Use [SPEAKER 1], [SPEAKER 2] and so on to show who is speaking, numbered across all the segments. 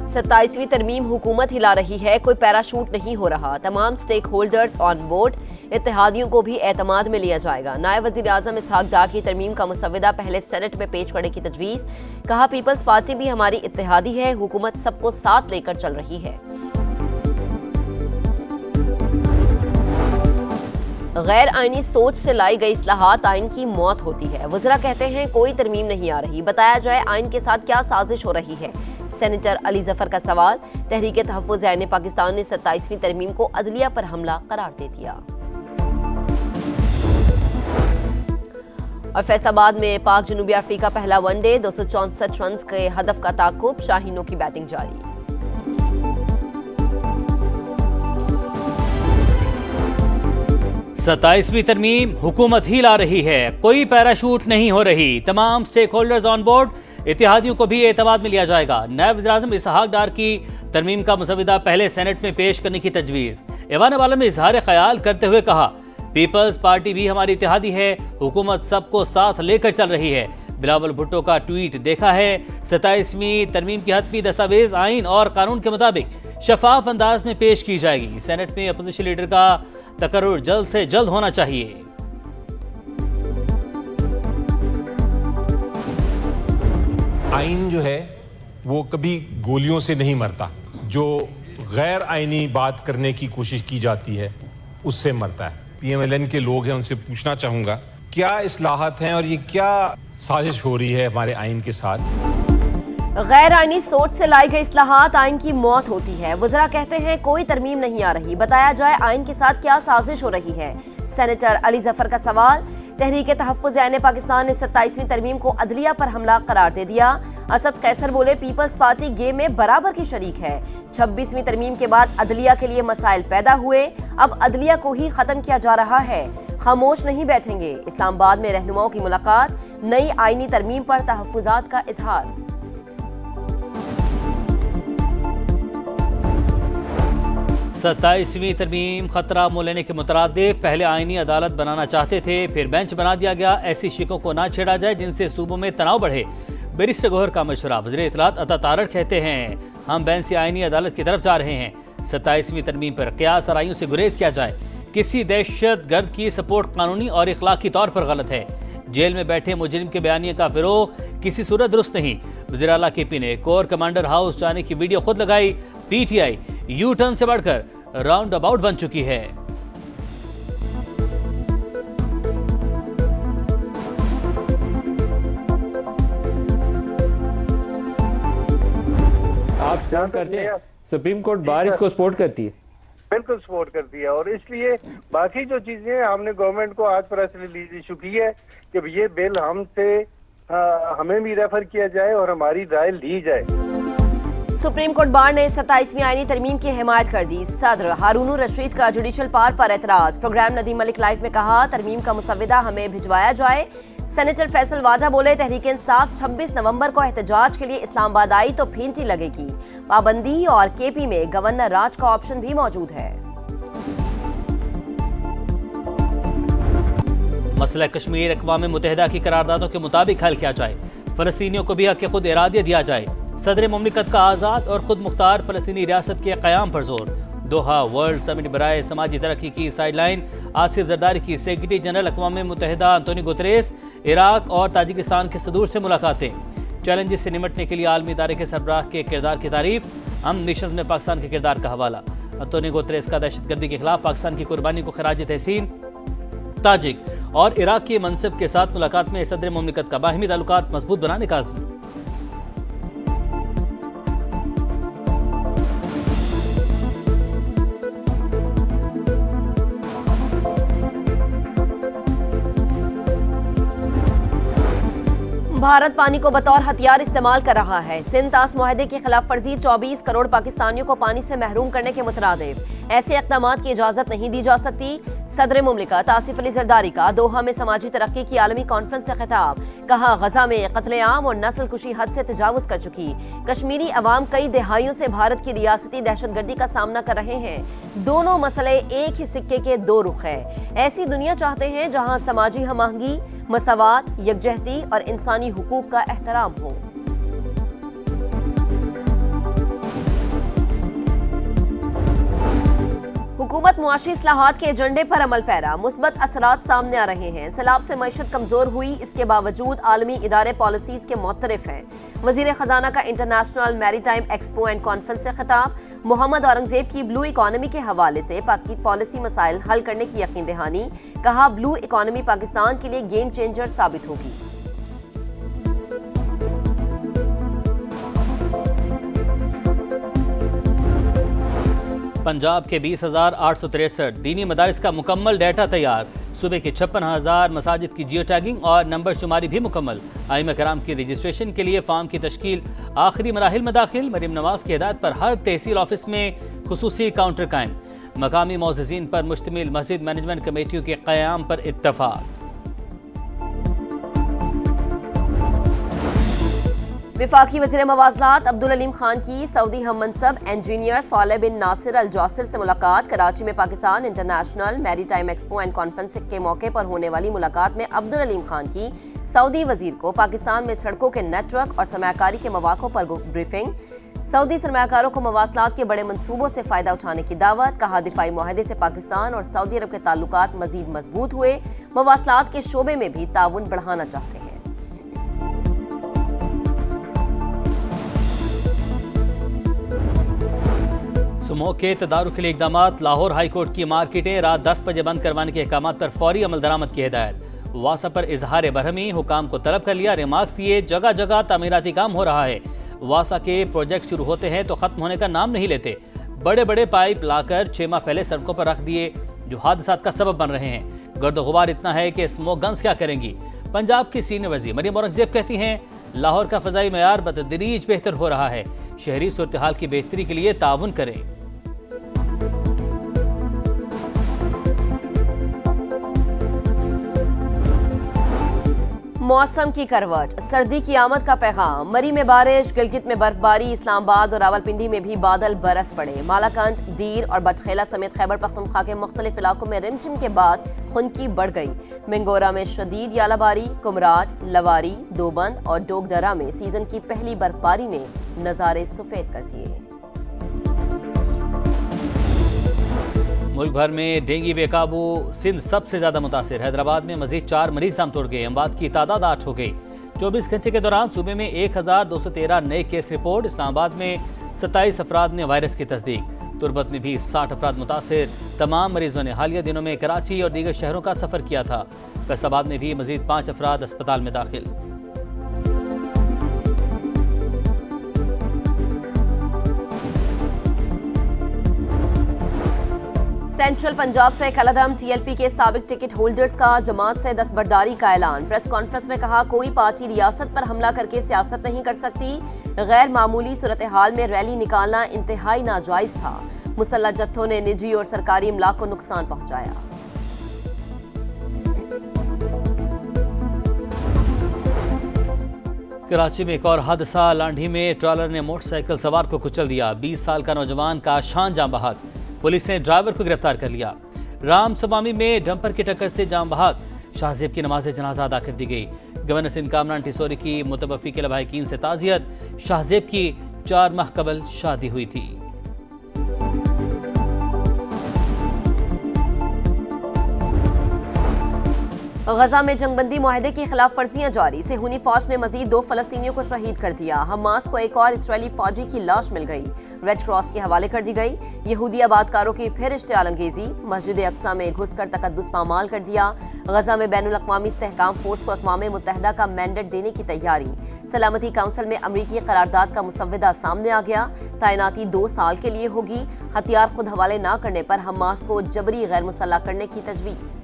[SPEAKER 1] 27वीं तरमीम हुकूमत हिला रही है, कोई पैराशूट नहीं हो रहा, तमाम स्टेक होल्डर्स ऑन बोर्ड, इत्तेहादियों को भी एतमाद में लिया जाएगा। नायब वज़ीर आज़म इसहाक डार की तरमीम का मुसव्वदा पहले सेनेट में पेश करने की तजवीज़। कहा, पीपल्स पार्टी भी हमारी इत्तेहादी है, हुकूमत सबको साथ लेकर चल रही है। गैर आईनी सोच से लाई गई इस्लाहात आइन की मौत होती है। वज़रा कहते हैं कोई तरमीम नहीं आ रही, बताया जाए आइन के साथ क्या साजिश हो रही है। सेनेटर अली जफर का सवाल। तहरीक तहफ़्फ़ुज़ आइन पाकिस्तान ने 27वीं तरमीम को अदलिया पर हमला करार दे दिया। और फैसलाबाद में पाक जनूबी अफ्रीका पहला वनडे, 264 रन के हदफ का ताकुब, शाहीनों की बैटिंग जारी।
[SPEAKER 2] 27वीं तरमीम हुकूमत ही ला रही है, कोई पैराशूट नहीं हो रही, तमाम स्टेक होल्डर्स ऑन बोर्ड, इत्तेहादियों को भी एतमाद में लिया जाएगा। नायब वज़ीर आज़म इसहाक डार की तरमीम का मुसव्वदा पहले सेनेट में पेश करने की तजवीज़। ऐवान वाला में इजहार ख्याल करते हुए कहा, पीपल्स पार्टी भी हमारी इत्तेहादी है, हुकूमत सबको साथ लेकर चल रही है। बिलावल भुट्टो का ट्वीट देखा है। 27वीं तरमीम की हतमी दस्तावेज आइन और कानून के मुताबिक शफाफ अंदाज में पेश की जाएगी। सेनेट में अपोजिशन लीडर का तकर्रुर जल्द से जल्द होना चाहिए।
[SPEAKER 3] आइन जो है वो कभी गोलियों से नहीं मरता, जो गैर आइनी बात करने की कोशिश की जाती है उससे मरता है। PMLN के लोग हैं, उनसे पूछना चाहूंगा क्या इस्लाहत हैं और ये क्या साजिश हो रही है हमारे आइन के साथ।
[SPEAKER 1] गैर आइनी सोच से लाई गई इस्लाहात आइन की मौत होती है। वज़रा कहते हैं कोई तरमीम नहीं आ रही, बताया जाए आइन के साथ क्या साजिश हो रही है। सेनेटर अली जफर का सवाल। तहरीक तहफ़्फ़ुज़ आइन पाकिस्तान ने 27वीं तरमीम को अदलिया पर हमला करार दे दिया। असद कैसर बोले, पीपल्स पार्टी गेम में बराबर की शरीक है। 26वीं तरमीम के बाद अदलिया के लिए मसाइल पैदा हुए, अब अदलिया को ही खत्म किया जा रहा है, खामोश नहीं बैठेंगे। इस्लामाबाद में रहनुमाओं की मुलाकात, नई आइनी तरमीम पर तहफ़्फ़ुज़ात का इजहार।
[SPEAKER 2] 27वीं तरमीम खतरा मोल लेने के मुतरादिफ पहले आइनी अदालत बनाना चाहते थे, फिर बेंच बना दिया गया। ऐसी शिकों को ना छेड़ा जाए जिनसे सूबों में तनाव बढ़े। बैरिस्टर गौहर का मशवरा। वज़ीर इत्तलात अता तारड़ कहते हैं हम बेंच से आइनी अदालत की तरफ जा रहे हैं। 27वीं तरमीम पर क़यास आराइयों से गुरेज किया जाए। किसी दहशत गर्द की सपोर्ट कानूनी और इखलाकी तौर पर गलत है। जेल में बैठे मुजरिम के बयानिए का फिरोग किसी सूरत दुरुस्त नहीं। वज़ीर आला KP ने कोर कमांडर हाउस जाने की वीडियो खुद लगाई। PTI यू टर्न से बढ़कर राउंड अबाउट बन चुकी है।
[SPEAKER 4] आप क्या करते हैं? सुप्रीम कोर्ट बार इसको सपोर्ट करती है,
[SPEAKER 5] बिल्कुल सपोर्ट करती है। और इसलिए बाकी जो चीजें हमने गवर्नमेंट को आज प्रेस रिलीज इशू की है कि ये बिल हमें भी रेफर किया जाए और हमारी राय ली जाए।
[SPEAKER 1] सुप्रीम कोर्ट बार ने 27वीं आईनी तरमीम की हिमायत कर दी। सदर हारून रशीद का जुडिशल पावर पर एतराज। प्रोग्राम नदीम मलिक लाइव में कहा, तरमीम का मुसव्वदा हमें भिजवाया जाए। सेनेटर फैसल वाजा बोले, तहरीक इंसाफ 26 नवंबर को एहतजाज के लिए इस्लामाबाद आई तो फेंटी लगेगी। पाबंदी और KP में गवर्नर राज का ऑप्शन भी मौजूद है।
[SPEAKER 2] मसला कश्मीर अक़वाम मुत्तहिदा की करारदादों के मुताबिक हल किया जाए। फलस्तीनियों को भी हक़ खुद इरादियत दिया जाए। सदर मुमलिकत का आज़ाद और खुद मुख्तार फलस्तीनी रियासत के क़याम पर जोर। दोहा वर्ल्ड समिट बराए समाजी तरक्की की साइडलाइन। आसिफ जरदारी की सेक्रेटरी जनरल अक़वाम मुत्तहिदा अंतोनियो गुतरेस इराक और ताजिकिस्तान के सदूर से मुलाकातें। चैलेंजेस से निमटने के लिए आलमी इदारे के सरबराह के किरदार की तारीफ। अमन मिशन में पाकिस्तान के किरदार का हवाला। अंतोनियो गुतरेस का दहशतगर्दी के खिलाफ पाकिस्तान की कुर्बानी को खराज तहसीन। ताजिक और इराक की मनसब के साथ मुलाकात में सदर मुमलिकत का बाहिमी ताल्लुकात मजबूत बनाने का अज़्म।
[SPEAKER 1] भारत पानी को बतौर हथियार इस्तेमाल कर रहा है। सिंध तास मुआहदे की खिलाफ वर्जी 24 करोड़ पाकिस्तानियों को पानी से महरूम करने के मुतरादिफ। ऐसे इक़दामात की इजाजत नहीं दी जा सकती। सदर मुमलिकत आसिफ अली जरदारी का दोहा में समाजी तरक्की की आलमी कॉन्फ्रेंस से खिताब। कहा, गजा में कत्लेआम और नस्ल कुशी हद से तजावुज कर चुकी। कश्मीरी अवाम कई दिहाइयों से भारत की रियासती दहशतगर्दी का सामना कर रहे हैं। दोनों मसले एक ही सिक्के के दो रुख है। ऐसी दुनिया चाहते हैं जहां समाजी हमआहंगी, मसावात, यकजहती और इंसानी हुकूक का एहतराम हो। हुकूमत मुआशी इस्लाहात के एजेंडे पर अमल पैरा, मुस्बत असरात सामने आ रहे हैं। सैलाब से मईशत कमजोर हुई, इसके बावजूद आलमी इदारे पॉलिसीज के मुतरफ हैं। वजीर खजाना का international maritime expo and conference से खिताब। मोहम्मद औरंगजेब की ब्लू इकॉनमी के हवाले से पाक की पॉलिसी मसाइल हल करने की यकीन दहानी। कहा, ब्लू इकॉनमी पाकिस्तान के लिए गेम चेंजर साबित होगी।
[SPEAKER 2] पंजाब के 20,863 दीनी मदारिस का मुकम्मल डाटा तैयार। सूबे के 56,000 मसाजिद की जियो टैगिंग और नंबर शुमारी भी मुकम्मल। आइमा कराम की रजिस्ट्रेशन के लिए फार्म की तश्कील आखिरी मराहिल में दाखिल। मरीम नवाज की हिदायत पर हर तहसील ऑफिस में खुसूसी काउंटर कायम। मकामी मौज़िज़ीन पर मुश्तमिल मस्जिद मैनेजमेंट कमेटियों के क़याम पर इत्तफाक।
[SPEAKER 1] विफाकी वज़ीर मवाज़नात अब्दुल अलीम खान की सऊदी हम मनसब इंजीनियर सालेह बिन नासिर अल जौसर से मुलाकात। कराची में Pakistan international maritime expo and conference के मौके पर होने वाली मुलाकात में अब्दुल अलीम खान की सऊदी वजीर को पाकिस्तान में सड़कों के नेटवर्क और सरमायाकारी के मौक़ों पर ब्रीफिंग। सऊदी सरमायाकारों को मवासलात के बड़े मंसूबों से फ़ायदा उठाने की दावत। कहा, दिफाई मुआहदे से पाकिस्तान और सऊदी अरब के ताल्लुकात मज़ीद मजबूत हुए। मवासलात के शोबे में भी ताउन बढ़ाना चाहते हैं।
[SPEAKER 2] सुमो के तदारुक के लिए इकदाम। लाहौर हाई कोर्ट की मार्केटें रात 10 बजे बंद करवाने के अहकाम पर फौरी अमल दरामद की हिदायत। वासा पर इजहार बरहमी, हुकाम को तलब कर लिया। रिमार्क्स दिए, जगह जगह तामीराती काम हो रहा है। वासा के प्रोजेक्ट शुरू होते हैं तो खत्म होने का नाम नहीं लेते। बड़े बड़े पाइप लाकर 6 माह पहले सड़कों पर रख दिए, जो हादसात का सबब बन रहे हैं। गर्द गुबार इतना है कि स्मोक गन्स क्या करेंगी। पंजाब की सीनियर वज़ीर मरीम औरंगजेब कहती हैं, लाहौर का फ़ज़ाई मयार बतदरीज बेहतर हो रहा है। शहरी सूरत हाल की बेहतरी के लिए ताउन करें।
[SPEAKER 1] मौसम की करवट, सर्दी की आमद का पैगाम। मरी में बारिश, गिलगित में बर्फबारी, इस्लामाबाद और रावलपिंडी में भी बादल बरस पड़े। मालाकंड, दीर और बटखेला समेत खैबर पख्तूनख्वा के मुख्तलिफ इलाकों में रिमझिम के बाद खुनकी बढ़ गई। मिंगोरा में शदीद यालाबारी, कुमराट, लवारी, दोबंद और डोगदरा में सीजन की पहली बर्फबारी ने नज़ारे सफेद कर दिए।
[SPEAKER 2] मुल्क भर में डेंगू बेकाबू, सिंध सबसे ज्यादा मुतासिर। हैदराबाद में मजीद 4 मरीज दम तोड़ गए। अमवात की तादाद 8 हो गई। 24 घंटे के दौरान सूबे में 1213 नए केस रिपोर्ट। इस्लामाबाद में 27 अफराद ने वायरस की तस्दीक। तुर्बत में भी 60 अफराद मुतासिर। तमाम मरीजों ने हालिया दिनों में कराची और दीगर शहरों का सफर किया था। फैसलाबाद में भी मजीद 5 अफराद अस्पताल में दाखिल।
[SPEAKER 1] सेंट्रल पंजाब से कलदम टीएलपी के साबिक टिकट होल्डर्स का जमात से दस्तबरदारी का ऐलान। प्रेस कॉन्फ्रेंस में कहा, कोई पार्टी रियासत पर हमला करके सियासत नहीं कर सकती। गैर मामूली सूरत हाल में रैली निकालना इंतहाई नाजायज था। मुसल्लह जत्थों ने निजी और सरकारी इमलाक को नुकसान पहुंचाया।
[SPEAKER 2] कराची में एक और हादसा। लांढी में ट्रॉलर ने मोटरसाइकिल सवार को कुचल दिया। 20 साल का नौजवान का शान जाम बहाक। पुलिस ने ड्राइवर को गिरफ्तार कर लिया। राम सवामी में डंपर की टक्कर से जाम बहाक। शाहजेब की नमाज जनाजा अदा कर दी गई। गवर्नर सिंध कामरान टिसोरी की मुतवफ़ी के लवाहिकीन से ताज़ियत। शाहजेब की 4 माह कबल शादी हुई थी।
[SPEAKER 1] गजा में जंगबंदी मुआहदे की खिलाफ वर्जियां जारी। सेहूनी फौज ने मजीद 2 फलस्तीनियों को शहीद कर दिया। हमास को एक और इसराइली फौजी की लाश मिल गई, रेड क्रॉस के हवाले कर दी गई। यहूदी आबादकारों की फिर इश्तियाल अंगेजी। मस्जिद अक्सा में घुसकर तकद्दुस पामाल कर दिया। गजा में बैनुल अक़वामी इस्तेहकाम फोर्स को अक़वाम मुत्तहिदा का मैंडेट देने की तैयारी। सलामती काउंसिल में अमरीकी करारदाद का मुसव्वदा सामने आ गया। तैनाती 2 साल के लिए होगी। हथियार खुद हवाले न करने पर हमास को जबरी गैर मुसल्लह करने की तजवीज़।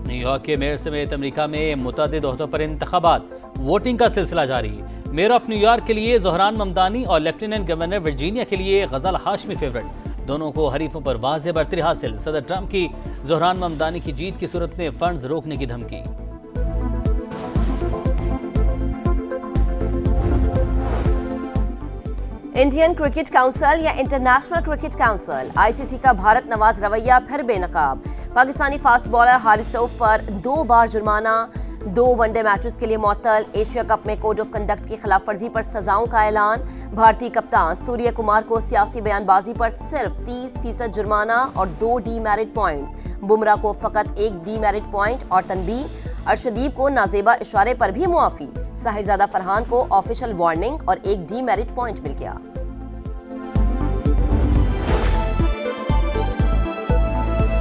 [SPEAKER 2] न्यूयॉर्क के मेयर समेत अमेरिका में मुतअद्दिद ओहदों पर इंतखाबात। वोटिंग का सिलसिला जारी। मेयर ऑफ न्यूयॉर्क के लिए ज़ोहरान ममदानी और लेफ्टिनेंट गवर्नर वर्जीनिया के लिए गजल हाशमी फेवरेट। दोनों को हरीफों पर वाज़ेह बढ़तरी हासिल। सदर ट्रंप की ज़ोहरान ममदानी की जीत की सूरत में फंड्स रोकने की धमकी।
[SPEAKER 1] इंडियन क्रिकेट काउंसिल या इंटरनेशनल क्रिकेट काउंसिल आईसीसी का भारत नवाज रवैया फिर बेनकाब। पाकिस्तानी फास्ट बॉलर हारिस रऊफ पर 2 बार जुर्माना। 2 वनडे मैचेस के लिए मुअत्तल। एशिया कप में कोड ऑफ कंडक्ट की खिलाफ वर्जी पर सजाओं का ऐलान। भारतीय कप्तान सूर्य कुमार को सियासी बयानबाजी पर सिर्फ 30% जुर्माना और 2 डीमेरिट पॉइंट्स। बुमराह को फकत 1 डीमेरिट पॉइंट और तनबीह। अर्शदीप को नाजेबा इशारे पर भी मुआफी। साहिबजादा फरहान को ऑफिशियल वार्निंग और 1 डीमेरिट पॉइंट मिल गया।